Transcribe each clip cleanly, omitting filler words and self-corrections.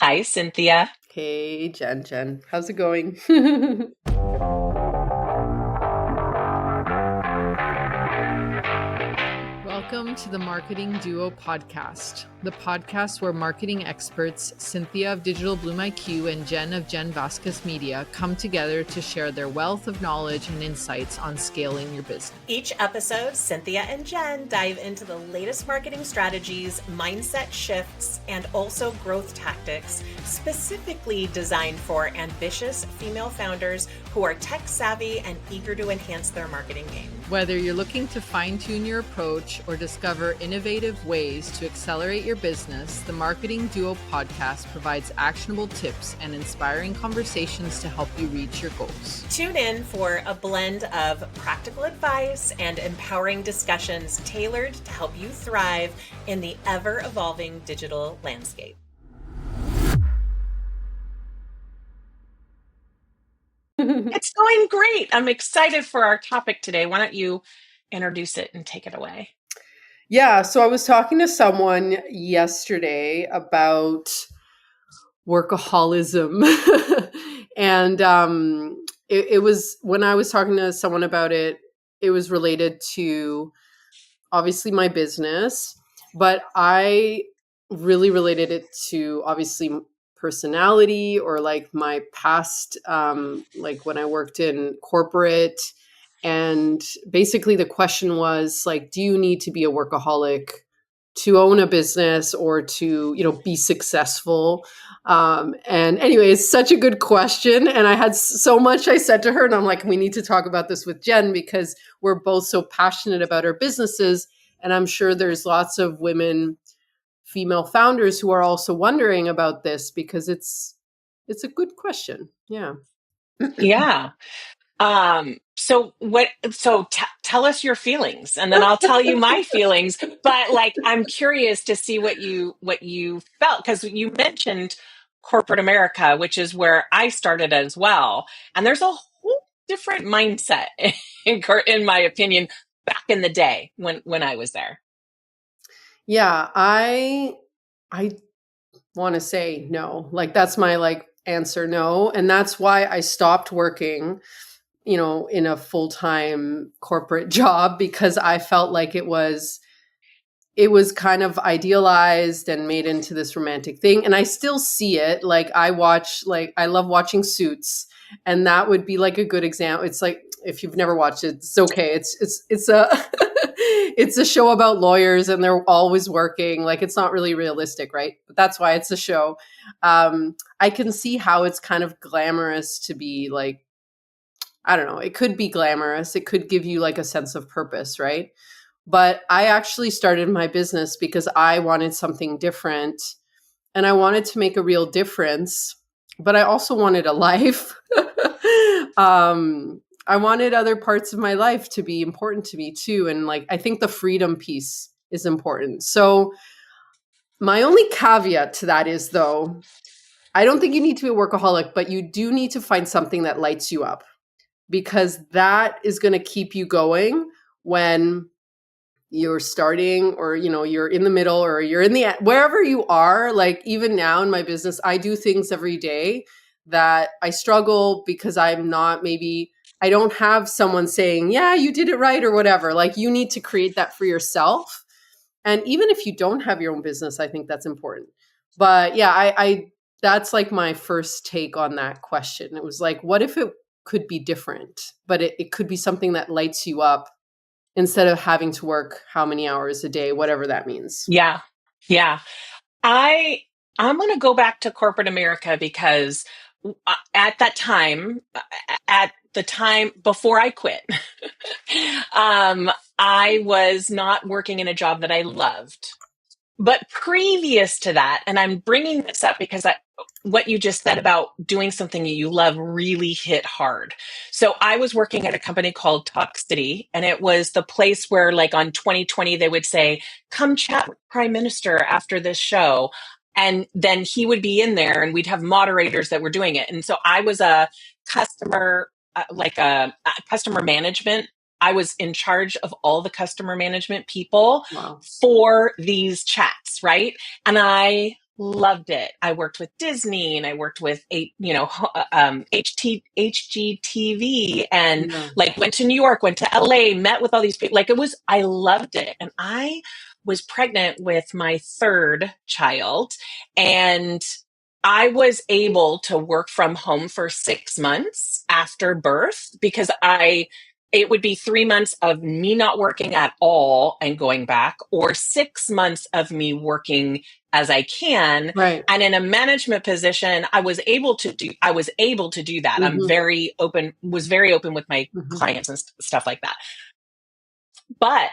Hi, Cynthia. Hey, Jen. How's it going? Welcome to the Marketing Duo podcast, the podcast where marketing experts Cynthia of Digital Bloom IQ and Jen of Jen Vasquez Media come together to share their wealth of knowledge and insights on scaling your business. Each episode, Cynthia and Jen dive into the latest marketing strategies, mindset shifts, and also growth tactics specifically designed for ambitious female founders who are tech savvy and eager to enhance their marketing game. Whether you're looking to fine-tune your approach or discover innovative ways to accelerate your business, the Marketing Duo podcast provides actionable tips and inspiring conversations to help you reach your goals. Tune in for a blend of practical advice and empowering discussions tailored to help you thrive in the ever-evolving digital landscape. It's going great. I'm excited for our topic today. Why don't you introduce it and take it away? Yeah, so I was talking to someone yesterday about workaholism. And it was when I was talking to someone about it, it was related to obviously my business, but I really related it to obviously personality or like my past, like when I worked in corporate. And basically the question was like, do you need to be a workaholic to own a business or to, be successful? And anyway, it's such a good question. And I had so much I said to her, and I'm like, we need to talk about this with Jen because we're both so passionate about our businesses. And I'm sure there's lots of women, female founders who are also wondering about this because it's a good question. Yeah. Yeah. Tell us your feelings and then I'll tell you my feelings, but like, I'm curious to see what you felt because you mentioned corporate America, which is where I started as well. And there's a whole different mindset in my opinion, back in the day when I was there. Yeah, I want to say no. Like that's my like answer no, and that's why I stopped working, in a full-time corporate job because I felt like it was kind of idealized and made into this romantic thing, and I still see it. Like I love watching Suits, and that would be like a good example. It's like if you've never watched it, it's okay. It's a it's a show about lawyers and they're always working. Like it's not really realistic, right? But that's why it's a show. I can see how it's kind of glamorous to be like, I don't know, it could be glamorous. It could give you like a sense of purpose, right? But I actually started my business because I wanted something different and I wanted to make a real difference, but I also wanted a life. I wanted other parts of my life to be important to me too. And like, I think the freedom piece is important. So my only caveat to that is though, I don't think you need to be a workaholic, but you do need to find something that lights you up because that is going to keep you going when you're starting or you're in the middle or you're in the wherever you are. Like even now in my business I do things every day that I struggle because I'm not, maybe I don't have someone saying yeah you did it right or whatever. Like you need to create that for yourself, and even if you don't have your own business I think that's important. But yeah, I that's like my first take on that question. It was like, what if it could be different, but it could be something that lights you up instead of having to work how many hours a day, whatever that means. Yeah. Yeah. I'm going to go back to corporate America because at that time, at the time before I quit, I was not working in a job that I loved. But previous to that, and I'm bringing this up because what you just said about doing something you love really hit hard. So I was working at a company called Talk City, and it was the place where, like on 2020, they would say, "Come chat with Prime Minister after this show," and then he would be in there, and we'd have moderators that were doing it. And so I was a customer, like a customer management. I was in charge of all the customer management people Wow. for these chats, right? And I loved it. I worked with Disney and I worked with HGTV and Yeah. like went to New York, went to LA, met with all these people. Like I loved it. And I was pregnant with my third child, and I was able to work from home for 6 months after birth because it would be 3 months of me not working at all and going back, or 6 months of me working as I can. Right. And in a management position, I was able to do that. I'm was very open with my clients and stuff like that. But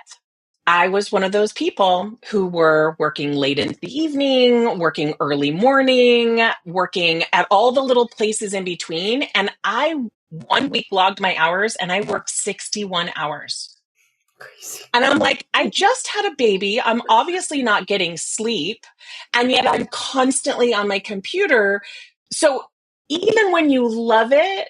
I was one of those people who were working late into the evening, working early morning, working at all the little places in between. And I 1 week logged my hours and I worked 61 hours. Crazy. And I'm like, I just had a baby. I'm obviously not getting sleep. And yet I'm constantly on my computer. So even when you love it,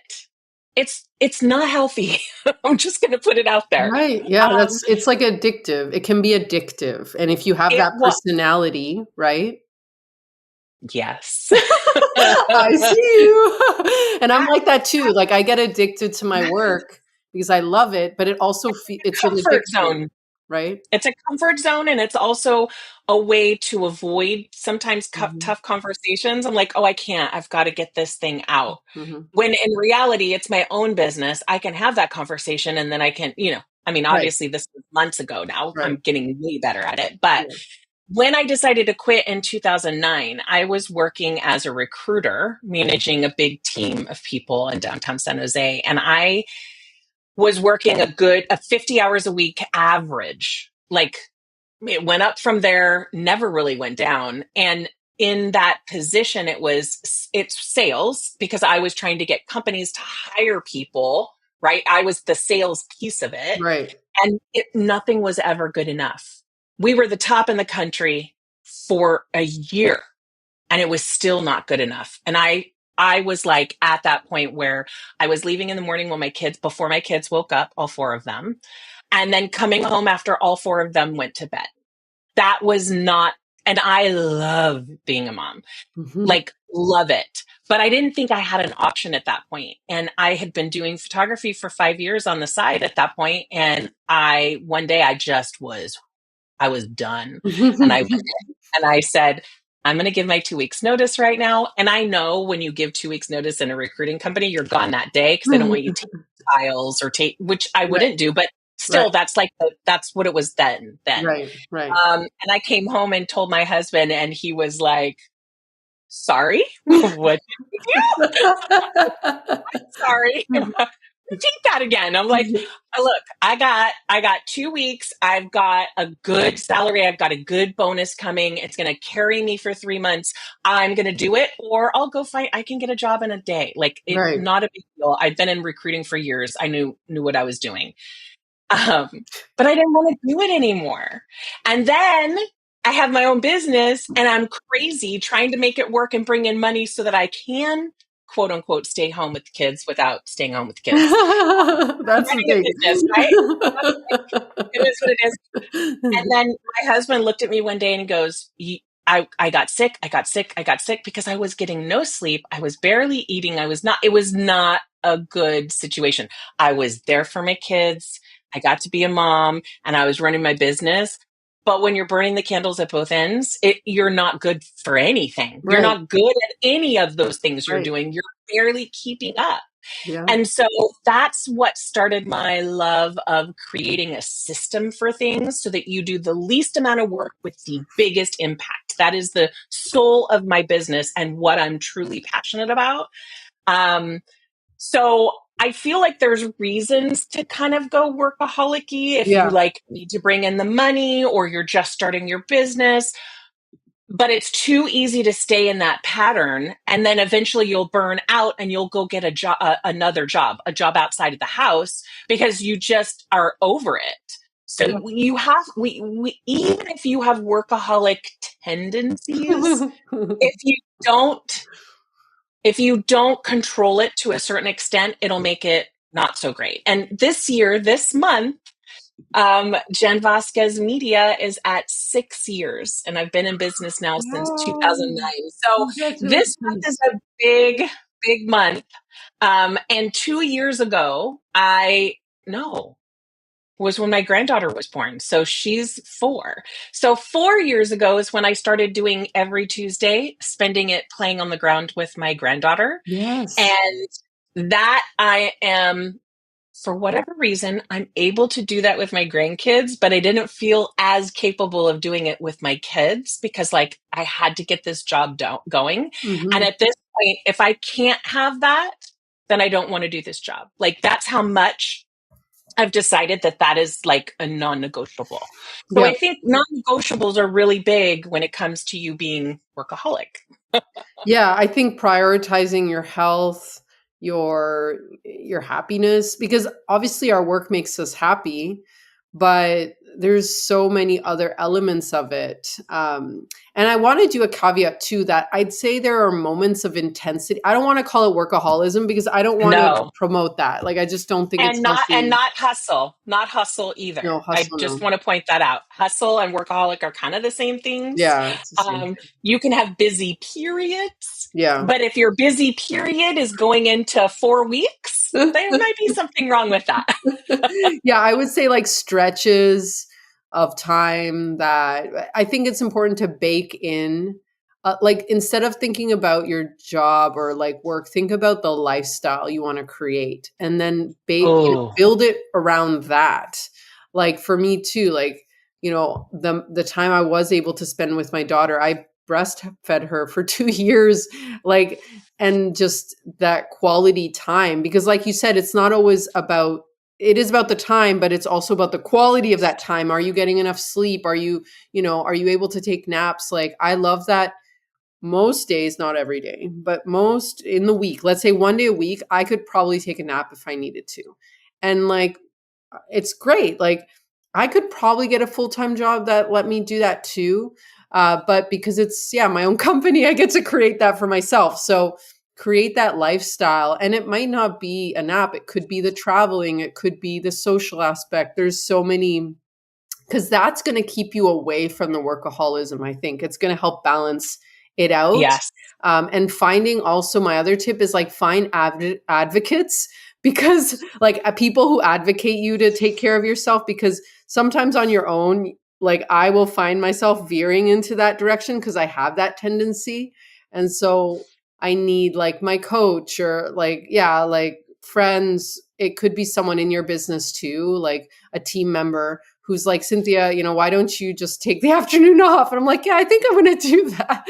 it's not healthy. I'm just going to put it out there. Right. Yeah, it's like addictive. It can be addictive. And if you have that personality, right? Yes. I see you. And I'm like that too. Like I get addicted to my work because I love it, but it also it's an Comfort addiction, zone. right? It's a comfort zone, and it's also a way to avoid sometimes Mhm. tough conversations. I'm like, oh, I can't. I've got to get this thing out. Mhm. When in reality, it's my own business. I can have that conversation, and then I can, Right. obviously this was months ago now. Right. I'm getting way better at it. But Yeah. when I decided to quit in 2009, I was working as a recruiter, managing a big team of people in downtown San Jose. And I was working a 50 hours a week average. Like it went up from there, never really went down. And in that position, it's sales, because I was trying to get companies to hire people, right? I was the sales piece of it. Right. And nothing was ever good enough. We were the top in the country for a year, and it was still not good enough. And I was like at that point where I was leaving in the morning before my kids woke up, all four of them, and then coming home after all four of them went to bed. That was not, and I love being a mom, like love it. But I didn't think I had an option at that point. And I had been doing photography for 5 years on the side at that point. And one day I was done. And I went in and I said, I'm going to give my 2 weeks notice right now. And I know when you give 2 weeks notice in a recruiting company, you're gone that day because they don't want you to take files or which I wouldn't do, but still Right. that's what it was then. Right. Right. And I came home and told my husband, and he was like, sorry, what did you do? Sorry. Repeat that again. I'm like, look, I got 2 weeks. I've got a good salary. I've got a good bonus coming. It's going to carry me for 3 months. I'm going to do it, or I'll go I can get a job in a day. Like it's Right. not a big deal. I've been in recruiting for years. I knew what I was doing. But I didn't want to do it anymore. And then I have my own business and I'm crazy trying to make it work and bring in money so that I can, quote unquote, stay home with the kids without staying home with the kids. That's the thing. Business, right? It is what it is. And then my husband looked at me one day and he goes, I got sick. I got sick because I was getting no sleep. I was barely eating. It was not a good situation. I was there for my kids. I got to be a mom and I was running my business. But when you're burning the candles at both ends, you're not good for anything. Right. You're not good at any of those things you're Right. doing. You're barely keeping up. Yeah. And so that's what started my love of creating a system for things so that you do the least amount of work with the biggest impact. That is the soul of my business and what I'm truly passionate about. So I feel like there's reasons to kind of go workaholic-y if you need to bring in the money or you're just starting your business. But it's too easy to stay in that pattern. And then eventually you'll burn out and you'll go get another job, a job outside of the house because you just are over it. So you have, we even if you have workaholic tendencies, if you don't control it to a certain extent, it'll make it not so great. And this month, Jen Vasquez Media is at 6 years, and I've been in business now since Wow. 2009. So this month is Congratulations. a big month. And 2 years ago, no, was when my granddaughter was born. So she's 4. So 4 years ago is when I started doing every Tuesday, spending it playing on the ground with my granddaughter. Yes. And that I am, for whatever reason, I'm able to do that with my grandkids, but I didn't feel as capable of doing it with my kids because, like, I had to get this job going. And Mm-hmm. at this point, if I can't have that, then I don't want to do this job. Like, that's how much I've decided that is like a non-negotiable. So Yeah. I think non-negotiables are really big when it comes to you being workaholic. Yeah, I think prioritizing your health, your happiness, because obviously our work makes us happy, but there's so many other elements of it. And I want to do a caveat too that I'd say there are moments of intensity. I don't want to call it workaholism because I don't want to No. promote that. Like I just don't think it's And healthy. not hustle either. No I hustle, just no. want to point that out. Hustle and workaholic are kind of the same things. Yeah, it's the same. You can have busy periods, Yeah. but if your busy period is going into 4 weeks, there might be something wrong with that. Yeah, I would say like stretches of time that I think it's important to bake in. Like instead of thinking about your job or like work, think about the lifestyle you want to create and then Oh, build it around that. Like for me too, like, the time I was able to spend with my daughter, I breastfed her for 2 years, like, and just that quality time. Because like you said, it's not always about it is about the time, but it's also about the quality of that time. Are you getting enough sleep? Are you able to take naps? Like I love that most days, not every day, but most in the week, let's say one day a week, I could probably take a nap if I needed to. And like it's great. Like I could probably get a full-time job that let me do that too. But because it's my own company, I get to create that for myself. So create that lifestyle. And it might not be a nap. It could be the traveling. It could be the social aspect. There's so many, because that's going to keep you away from the workaholism. I think it's going to help balance it out. yes. And finding also my other tip is like find advocates, because like people who advocate you to take care of yourself, because sometimes on your own, like I will find myself veering into that direction because I have that tendency. And so I need like my coach or like friends. It could be someone in your business too, like a team member who's like, Cynthia, why don't you just take the afternoon off? And I'm like, yeah, I think I'm going to do that.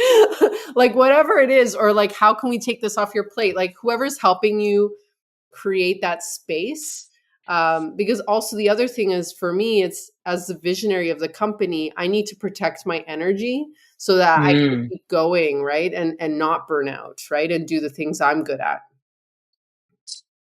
Like whatever it is, or like, how can we take this off your plate? Like whoever's helping you create that space. Because also the other thing is for me, it's as the visionary of the company, I need to protect my energy so that I can Mm. keep going, right? And not burn out, right? And do the things I'm good at.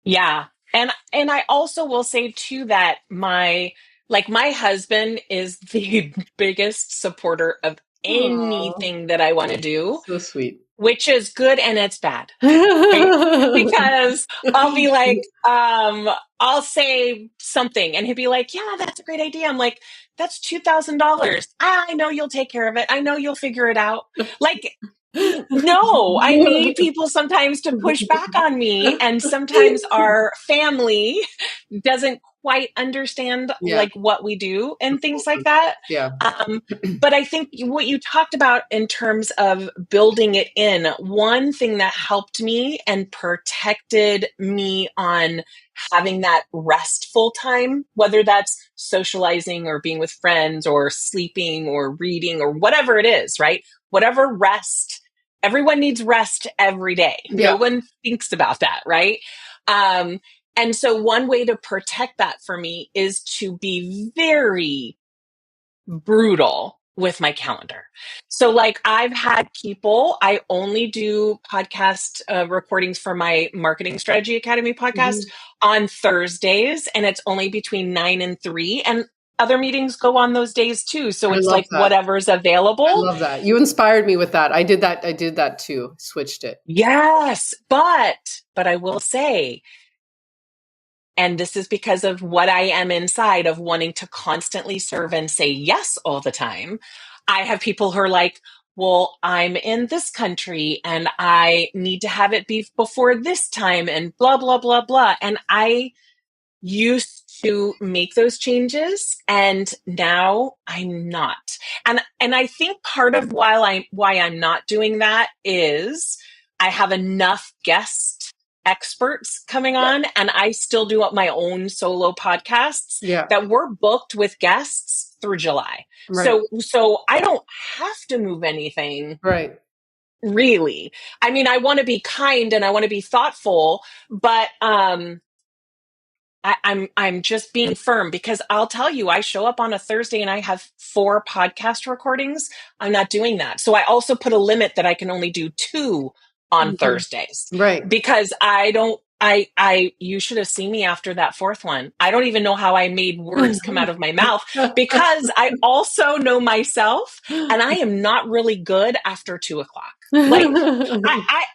Yeah. And I also will say too that my husband is the biggest supporter of Oh, anything that I want to do, so sweet. which is good and it's bad. Right? Because I'll be like, I'll say something and he'll be like, yeah, that's a great idea. I'm like, that's $2,000. I know you'll take care of it. I know you'll figure it out. Like, no, I need people sometimes to push back on me. And sometimes our family doesn't quite understand Yeah, like what we do and things like that. yeah. Um, but I think what you talked about in terms of building it in, one thing that helped me and protected me on having that restful time, whether that's socializing or being with friends or sleeping or reading or whatever it is, right? Whatever rest, everyone needs rest every day. Yeah. No one thinks about that, right? Um, and so one way to protect that for me is to be very brutal with my calendar. So like I've had people, I only do podcast recordings for my Marketing Strategy Academy podcast Mhm. on Thursdays, and it's only between 9 and 3. And other meetings go on those days too. So I it's love like that. whatever's I available. love that. You inspired me with that. I did that. I did that too. Switched it. Yes. But I will say, And this is because of what I am inside of wanting to constantly serve and say yes all the time. I have people who are like, well, I'm in this country and I need to have it be before this time and blah, blah, blah, blah. And I used to make those changes and now I'm not. And I think part of why I'm not doing that is I have enough guest experts coming on, and I still do my own solo podcasts Yeah. that were booked with guests through July. Right. So I don't have to move anything. Right. Really. I mean, I want to be kind and I want to be thoughtful, but I'm just being firm, because I'll tell you, I show up on a Thursday and I have 4 podcast recordings. I'm not doing that. So I also put a limit that I can only do 2 on Thursdays, Right. because you should have seen me after that 4th one. I don't even know how I made words come out of my mouth, because I also know myself and I am not really good after 2:00. Like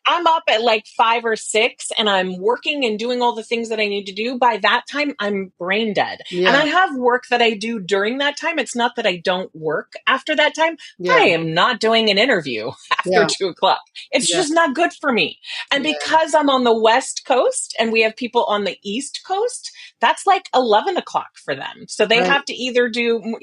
I'm up at like 5 or 6 and I'm working and doing all the things that I need to do. By that time, I'm brain dead. Yeah. And I have work that I do during that time. It's not that I don't work after that time. Yeah. I am not doing an interview after 2:00. It's just not good for me. And because I'm on the West Coast and we have people on the East Coast, that's like 11:00 for them. So they have to either do,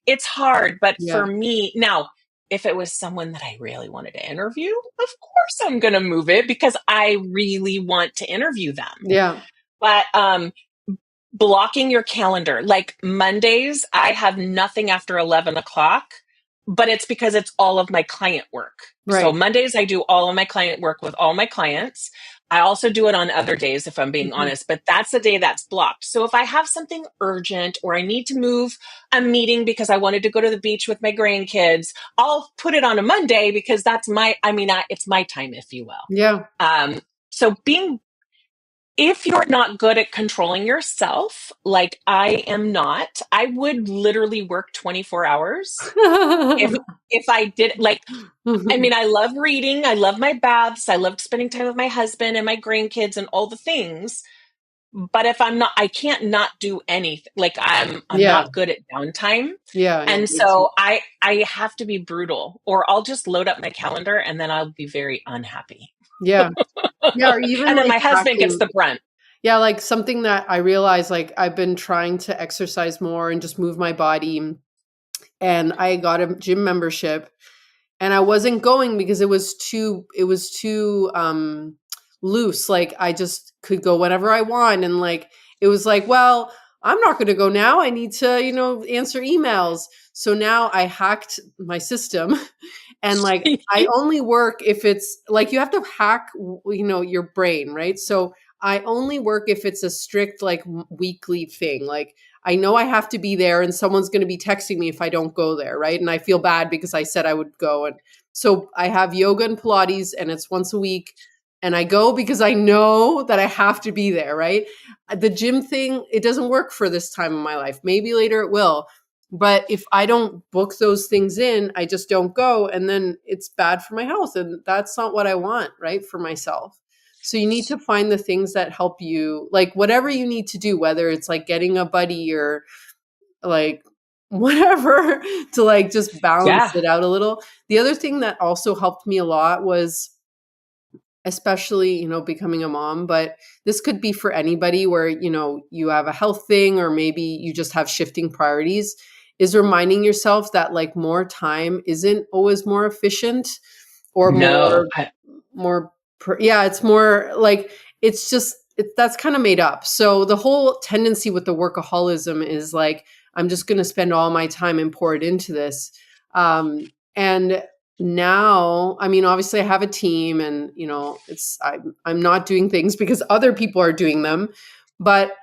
it's hard. But for me now, if it was someone that I really wanted to interview, of course I'm going to move it, because I really want to interview them. Yeah. But blocking your calendar, like Mondays, I have nothing after 11:00, but it's because it's all of my client work. Right. So Mondays, I do all of my client work with all my clients. I also do it on other days, if I'm being honest, but that's the day that's blocked. So if I have something urgent or I need to move a meeting because I wanted to go to the beach with my grandkids, I'll put it on a Monday, because that's it's my time, if you will. Yeah. So if you're not good at controlling yourself, like I am not, I would literally work 24 hours. If I did, like, I love reading. I love my baths. I love spending time with my husband and my grandkids and all the things. But if I can't not do anything. Like I'm not good at downtime. Yeah. And so I have to be brutal, or I'll just load up my calendar and then I'll be very unhappy. Yeah. Yeah. Or even and then my husband gets the brunt. Yeah. Like something that I realized, like I've been trying to exercise more and just move my body. And I got a gym membership and I wasn't going because it was too loose. Like I just could go whenever I want. And like, it was like, well, I'm not going to go now. I need to, answer emails. So now I hacked my system and like, I only work if it's like, you have to hack, your brain, right? So I only work if it's a strict like weekly thing. Like I know I have to be there and someone's going to be texting me if I don't go there. Right. And I feel bad because I said I would go. And so I have yoga and Pilates and it's once a week. And I go because I know that I have to be there. Right. The gym thing, it doesn't work for this time in my life. Maybe later it will. But if I don't book those things in, I just don't go. And then it's bad for my health. And that's not what I want, right, for myself. So you need to find the things that help you, like whatever you need to do, whether it's like getting a buddy or like whatever to like just balance it out a little. The other thing that also helped me a lot was, especially, becoming a mom, but this could be for anybody where, you have a health thing or maybe you just have shifting priorities, is reminding yourself that like more time isn't always more efficient or it's more like, it's just, that's kind of made up. So the whole tendency with the workaholism is like, I'm just going to spend all my time and pour it into this. And now, obviously I have a team and, I'm not doing things because other people are doing them, but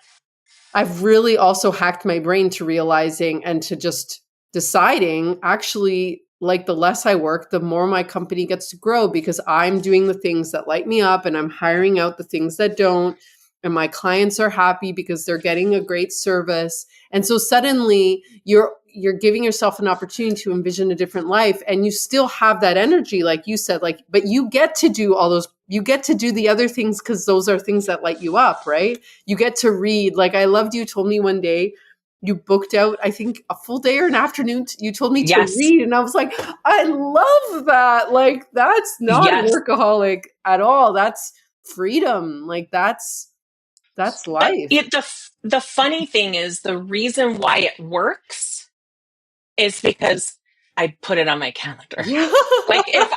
I've really also hacked my brain to realizing and to just deciding actually, like the less I work, the more my company gets to grow because I'm doing the things that light me up and I'm hiring out the things that don't. And my clients are happy because they're getting a great service. And so suddenly you're giving yourself an opportunity to envision a different life and you still have that energy, like you said, like, but you get to do all those you get to do the other things because those are things that light you up, right? You get to read. Like I loved, you told me one day you booked out, I think, a full day or an afternoon. You told me to Yes. read, and I was like, I love that. Like that's not Yes. workaholic at all. That's freedom. Like that's But life. the funny thing is, the reason why it works is because I put it on my calendar. Yeah. Like if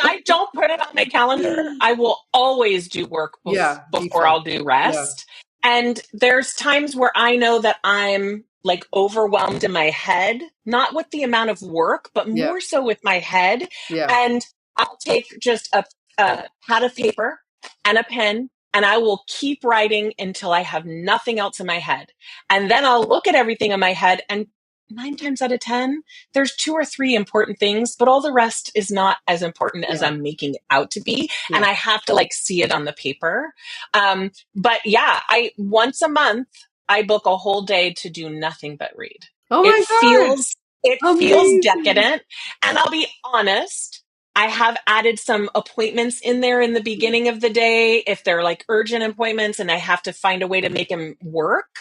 I don't put it on my calendar, I will always do work Yeah. before Default. I'll do Yeah. rest. And there's times where I know that I'm like overwhelmed in my head, not with the amount of work, but Yeah. more so with my head. Yeah. And I'll take just a pad of paper and a pen, and I will keep writing until I have nothing else in my head. And then I'll look at everything in my head, and 9 times out of 10, there's 2 or 3 important things, but all the rest is not as important as Yeah. I'm making it out to be. Yeah. And I have to like see it on the paper. But yeah, once a month, I book a whole day to do nothing but read. Oh It my God. feels Amazing. decadent. And I'll be honest, I have added some appointments in there in the beginning of the day if they're like urgent appointments and I have to find a way to make them work.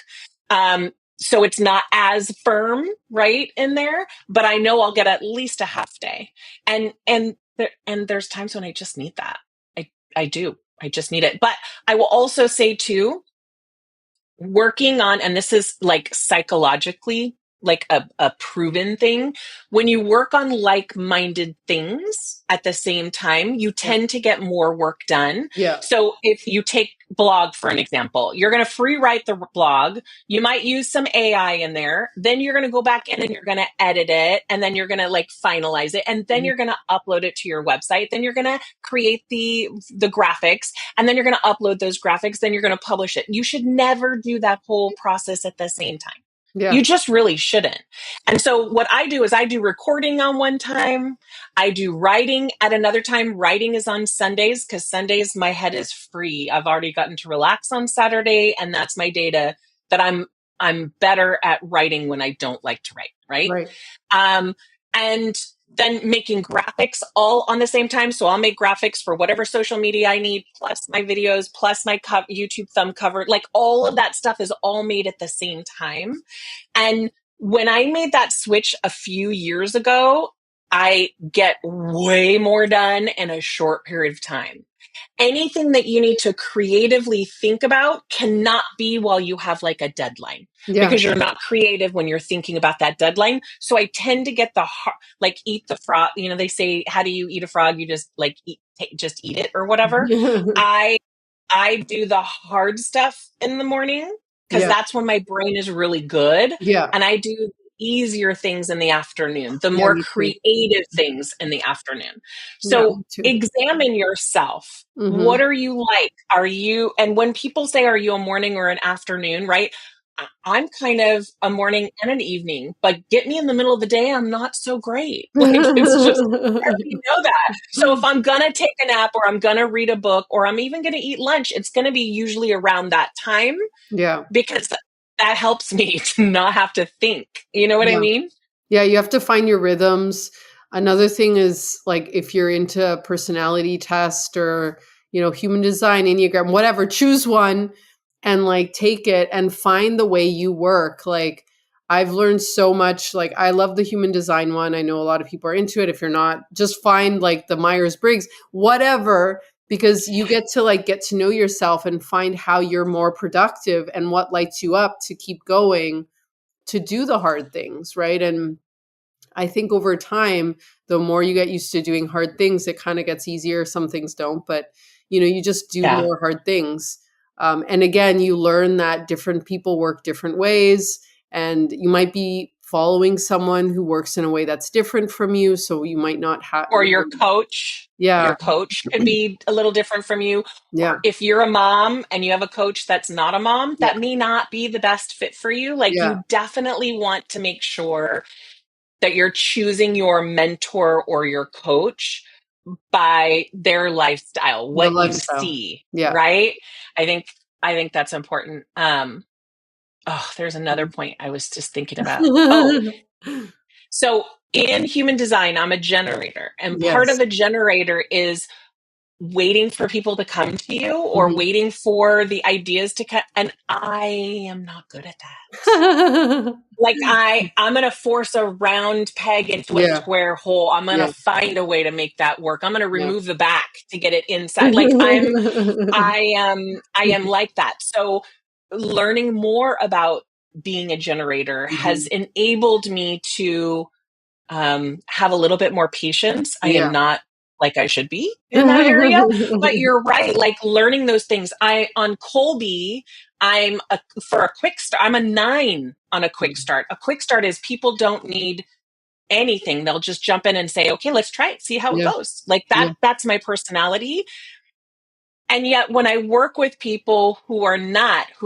So it's not as firm, right, in there, but I know I'll get at least a half day. And there's times when I just need that. I do. I just need it. But I will also say too, working on, and this is like psychologically like a proven thing, when you work on like-minded things at the same time, you tend to get more work done. Yeah. So if you take blog for an example, you're going to free write the blog, you might use some AI in there, then you're going to go back in and you're going to edit it, and then you're going to like finalize it, and then you're going to upload it to your website, then you're going to create the graphics, and then you're going to upload those graphics, then you're going to publish it. You should never do that whole process at the same time. Yeah. You just really shouldn't. And so what I do is I do recording on one time. I do writing at another time. Writing is on Sundays because Sundays my head is free. I've already gotten to relax on Saturday, and that's my day that I'm better at writing when I don't like to write, right? Right. And then making graphics all on the same time. So I'll make graphics for whatever social media I need, plus my videos, plus my YouTube thumb cover. Like all of that stuff is all made at the same time. And when I made that switch a few years ago, I get way more done in a short period of time. Anything that you need to creatively think about cannot be while you have like a deadline, Yeah. because you're not creative when you're thinking about that deadline. So I tend to get like eat the frog. You know, they say, how do you eat a frog? You just like just eat it or whatever. I do the hard stuff in the morning because Yeah. that's when my brain is really good. Yeah. And I do easier things in the afternoon, the Yeah, more me too. creative things in the afternoon. Yeah, So me too. examine yourself. Mhm. What are you like? And when people say, are you a morning or an afternoon, right? I'm kind of a morning and an evening, but get me in the middle of the day, I'm not so great. Like it's just, I already know that. So if I'm going to take a nap or I'm going to read a book or I'm even going to eat lunch, it's going to be usually around that time Yeah. because that helps me to not have to think. You know what I Yeah. mean? Yeah, you have to find your rhythms. Another thing is like if you're into a personality test or, human design, Enneagram, whatever, choose one and like take it and find the way you work. Like I've learned so much. Like I love the human design one. I know a lot of people are into it. If you're not, just find like the Myers-Briggs, whatever, because you get to know yourself and find how you're more productive and what lights you up to keep going, to do the hard things, right? And I think over time, the more you get used to doing hard things, it kind of gets easier. Some things don't, but you just do Yeah. more hard things. And again, you learn that different people work different ways, and you might be following someone who works in a way that's different from you. So you might not have, Or your coach. yeah, Your coach could be a little different from you. yeah, Or if you're a mom and you have a coach that's not a mom, yeah, that may not be the best fit for you. Like yeah, you definitely want to make sure that you're choosing your mentor or your coach by their lifestyle, the what you lifestyle. see, Yeah. right? I think that's important. There's another point I was just thinking about. Oh, so in human design, I'm a generator, and part Yes. of a generator is waiting for people to come to you or waiting for the ideas to come. And I am not good at that. Like I'm going to force a round peg into a square hole. I'm going to find a way to make that work. I'm going to remove the back to get it inside. Like I am like that. So learning more about being a generator has enabled me to have a little bit more patience. I am not like I should be in that area, but you're right. Like learning those things. On Colby, for a quick start, I'm a 9 on a quick start. A quick start is people don't need anything. They'll just jump in and say, okay, let's try it. See how it goes. Like that's my personality. And yet when I work with people who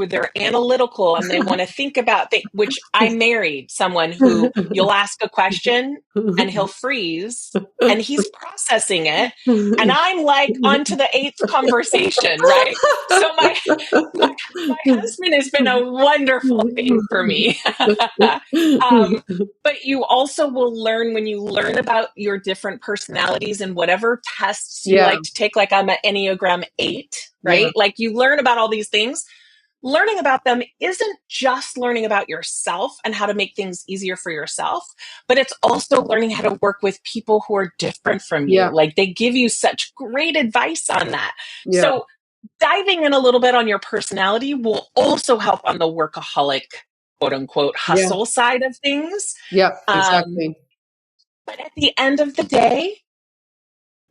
they're analytical and they want to think about things, which I married someone who you'll ask a question and he'll freeze and he's processing it. And I'm like on to the 8th conversation, right? So my husband has been a wonderful thing for me. But you also will learn when you learn about your different personalities and whatever tests you like to take, like I'm an Enneagram 8, right? Like you learn about all these things. Learning about them isn't just learning about yourself and how to make things easier for yourself, but it's also learning how to work with people who are different from you. Like they give you such great advice on that. So diving in a little bit on your personality will also help on the workaholic, quote unquote, hustle side of things. Yeah, exactly. But at the end of the day,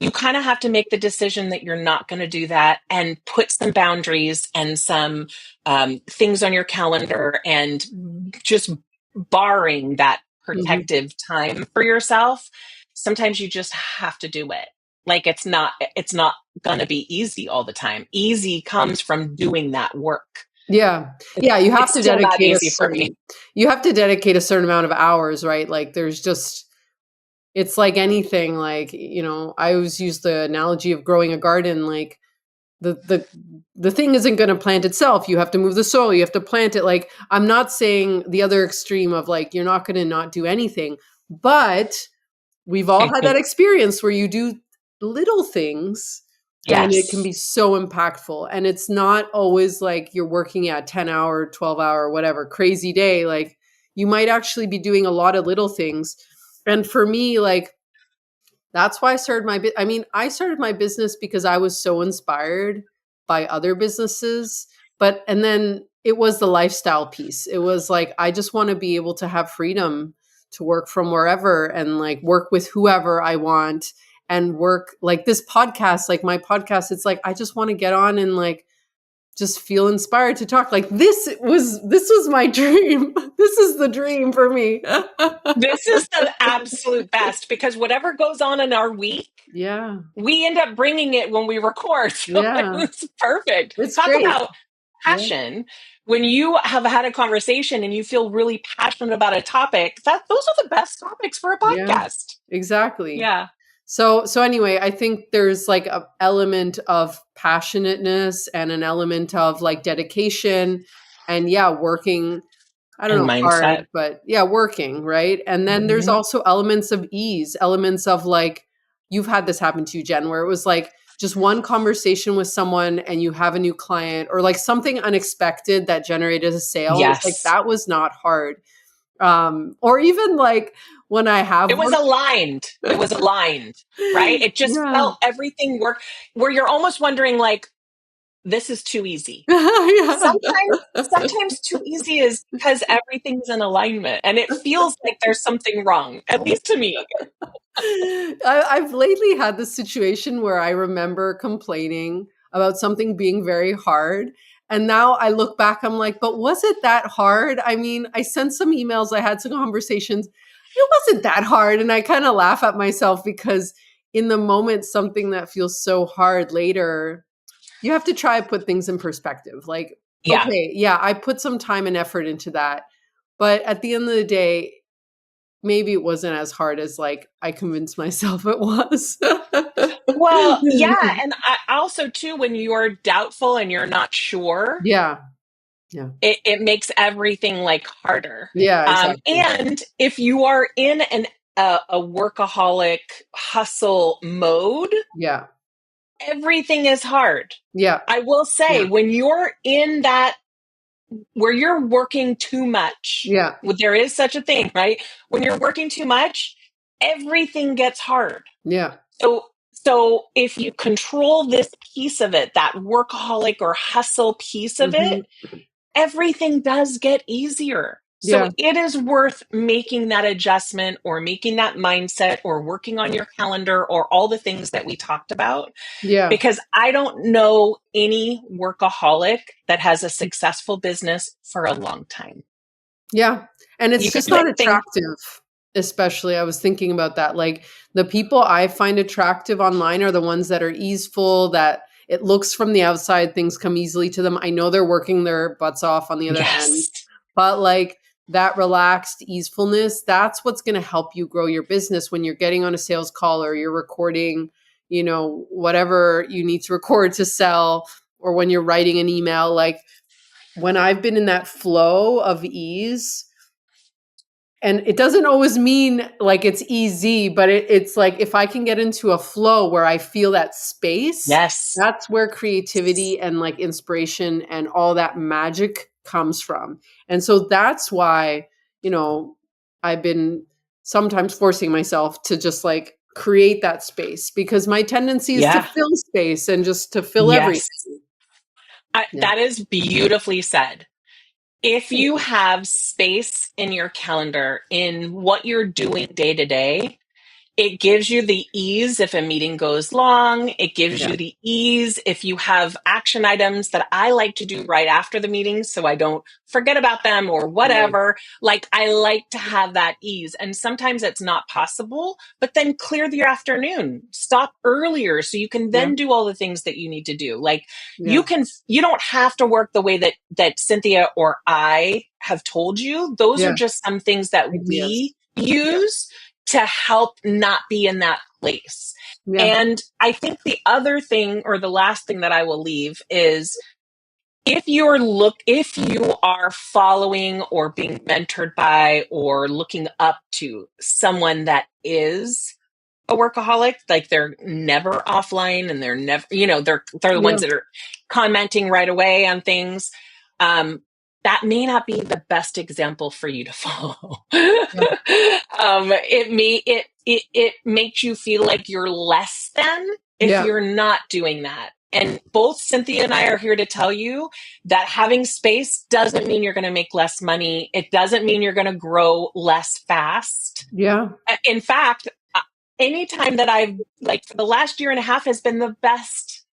you kind of have to make the decision that you're not going to do that and put some boundaries and some things on your calendar and just barring that protective time for yourself. Sometimes you just have to do it. Like it's not going to be easy all the time. Easy comes from doing that work. Yeah. You have to dedicate a certain amount of hours, right? Like it's like anything, like, I always use the analogy of growing a garden. Like the thing isn't going to plant itself. You have to move the soil. You have to plant it. Like, I'm not saying the other extreme of like, you're not going to not do anything, but we've all had that experience where you do little things and it can be so impactful. And it's not always like you're working at 10-hour, 12-hour, whatever crazy day. Like you might actually be doing a lot of little things. And for me, like, that's why I started I started my business because I was so inspired by other businesses. And then it was the lifestyle piece. It was like, I just want to be able to have freedom to work from wherever and like work with whoever I want and work like this podcast, like my podcast. It's like, I just want to get on and like, just feel inspired to talk. Like this was my dream. This is the dream for me. This is the absolute best because whatever goes on in our week, we end up bringing it when we record. So it's perfect. Talk great. About passion. When you have had a conversation and you feel really passionate about a topic, those are the best topics for a podcast. Exactly. Yeah. So anyway, I think there's like an element of passionateness and an element of like dedication and working, I don't know, mindset. hard, but working, right? And then there's also elements of ease, elements of like, you've had this happen to you, Jen, where it was like just one conversation with someone and you have a new client or like something unexpected that generated a sale. Yes. Like that was not hard. Or even like when I have, it was aligned, right? It just felt everything worked where you're almost wondering like, this is too easy. Sometimes too easy is because everything's in alignment and it feels like there's something wrong, at least to me. I've lately had this situation where I remember complaining about something being very hard. And now I look back, I'm like, but was it that hard? I mean, I sent some emails, I had some conversations. It wasn't that hard. And I kind of laugh at myself because in the moment, something that feels so hard later, you have to try to put things in perspective. Like, okay, I put some time and effort into that. But at the end of the day, maybe it wasn't as hard as like I convinced myself it was. Well, yeah. And I also too, when you're doubtful and you're not sure. It makes everything like harder. Exactly. And if you are in a workaholic hustle mode, everything is hard. Yeah. I will say, Yeah. when you're in that, where you're working too much, Yeah. there is such a thing, right? When you're working too much, everything gets hard. Yeah. So if you control this piece of it, that workaholic or hustle piece of it, everything does get easier. So Yeah. it is worth making that adjustment or making that mindset or working on your calendar or all the things that we talked about. Yeah. Because I don't know any workaholic that has a successful business for a long time. Yeah. And it's You just could not think, attractive, especially. I was thinking about that. Like the people I find attractive online are the ones that are easeful, that it looks from the outside, things come easily to them. I know they're working their butts off on the other end, yes, but like that relaxed easefulness, that's what's going to help you grow your business when you're getting on a sales call or you're recording, whatever you need to record to sell, or when you're writing an email. Like when I've been in that flow of ease, and it doesn't always mean like it's easy, but it's like if I can get into a flow where I feel that space, yes, that's where creativity and like inspiration and all that magic comes from. And so that's why, I've been sometimes forcing myself to just like create that space, because my tendency is to yeah, fill space and just to fill everything. yes. Yeah. That is beautifully said. If Thank you you. have space in your calendar in what you're doing day to day, it gives you the ease if a meeting goes long. It gives Yeah. you the ease if you have action items that I like to do right after the meeting so I don't forget about them or Right. whatever. Like, I like to have that ease. And sometimes it's not possible, but then clear your afternoon. Stop earlier so you can Yeah. then do all the things that you need to do. Like, Yeah. you don't have to work the way that Cynthia or I have told you. Those are Yeah. just some things that Ideas. we use to help not be in that place. Yeah. And I think the other thing, or the last thing that I will leave, is if you are following or being mentored by or looking up to someone that is a workaholic, like they're never offline and they're never, they're the Yeah. ones that are commenting right away on things. That may not be the best example for you to follow. Yeah. It makes you feel like you're less than if Yeah. you're not doing that. And both Cynthia and I are here to tell you that having space doesn't mean you're going to make less money. It doesn't mean you're going to grow less fast. Yeah. In fact, anytime that for the last year and a half has been the best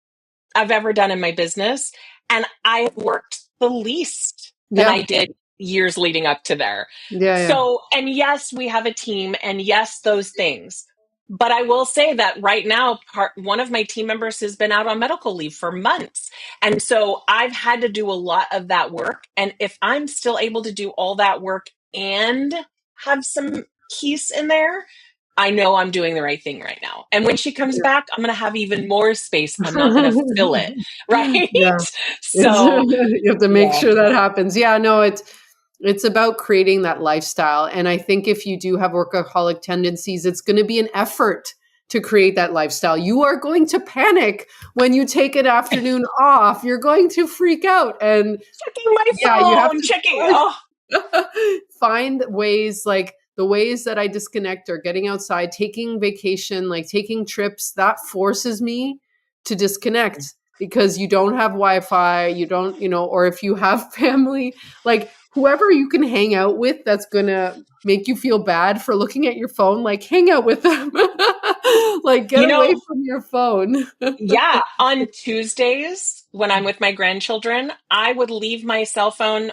I've ever done in my business. And I worked the least than Yeah. I did years leading up to there. Yeah. Yeah. So, and yes, we have a team, and yes, those things. But I will say that right now, one of my team members has been out on medical leave for months. And so I've had to do a lot of that work. And if I'm still able to do all that work and have some peace in there, I know I'm doing the right thing right now. And when she comes back, I'm going to have even more space. I'm not going to fill it. Right. Yeah. It's So, you have to make yeah. sure that happens. Yeah, no, it's about creating that lifestyle. And I think if you do have workaholic tendencies, it's going to be an effort to create that lifestyle. You are going to panic when you take an afternoon off. You're going to freak out. And Checking my yeah, you have phone, to checking. Oh, find ways, like the ways that I disconnect are getting outside, taking vacation, like taking trips. That forces me to disconnect, because you don't have Wi-Fi, you don't, or if you have family, like whoever you can hang out with that's going to make you feel bad for looking at your phone, like hang out with them. Like get you away know, from your phone. yeah. On Tuesdays, when I'm with my grandchildren, I would leave my cell phone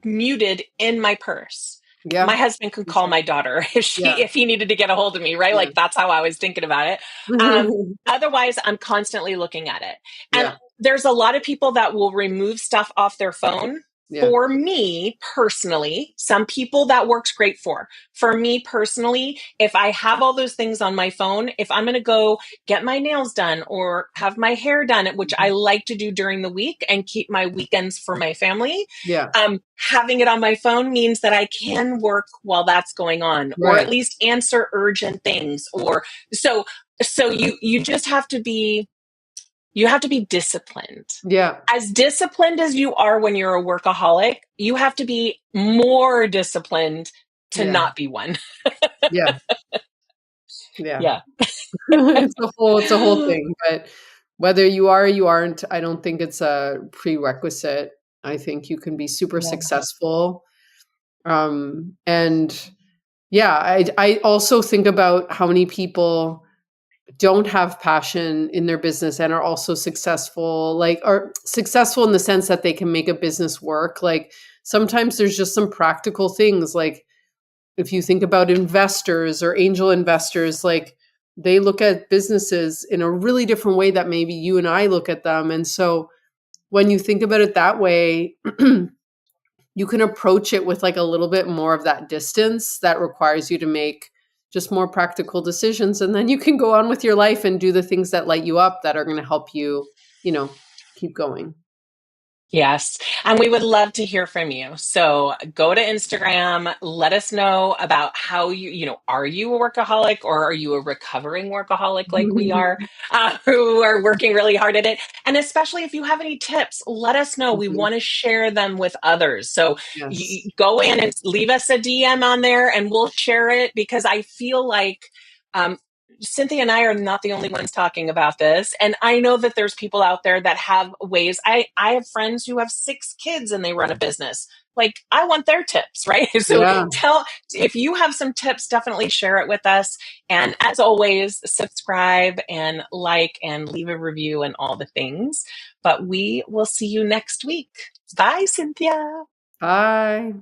muted in my purse. My Yeah. husband could call my daughter Yeah. if he needed to get a hold of me, right? Yeah. Like, that's how I was thinking about it. Otherwise, I'm constantly looking at it. And Yeah. there's a lot of people that will remove stuff off their phone. Yeah. For me personally, some people that works great for. For me personally, if I have all those things on my phone, if I'm going to go get my nails done or have my hair done, which I like to do during the week and keep my weekends for my family, Yeah. having it on my phone means that I can work while that's going on, or Right. at least answer urgent things. Or so you just have to be You have to be disciplined. Yeah. As disciplined as you are when you're a workaholic, you have to be more disciplined to Yeah. not be one. Yeah. Yeah. Yeah. It's a whole thing, but whether you are or you aren't, I don't think it's a prerequisite. I think you can be super Yeah. successful. And yeah, I also think about how many people don't have passion in their business and are also successful, like are successful in the sense that they can make a business work. Like sometimes there's just some practical things, like if you think about investors or angel investors, like they look at businesses in a really different way that maybe you and I look at them. And so when you think about it that way, you can approach it with like a little bit more of that distance that requires you to make just more practical decisions. And then you can go on with your life and do the things that light you up that are going to help you, keep going. Yes. And we would love to hear from you. So go to Instagram, let us know about how are you a workaholic or are you a recovering workaholic like we are, who are working really hard at it? And especially if you have any tips, let us know. We Mhm. want to share them with others. So Yes. go in and leave us a DM on there and we'll share it because I feel like, Cynthia and I are not the only ones talking about this. And I know that there's people out there that have ways. I have friends who have 6 kids and they run a business. Like, I want their tips, right? So Yeah. if you have some tips, definitely share it with us. And as always, subscribe and like and leave a review and all the things. But we will see you next week. Bye, Cynthia. Bye.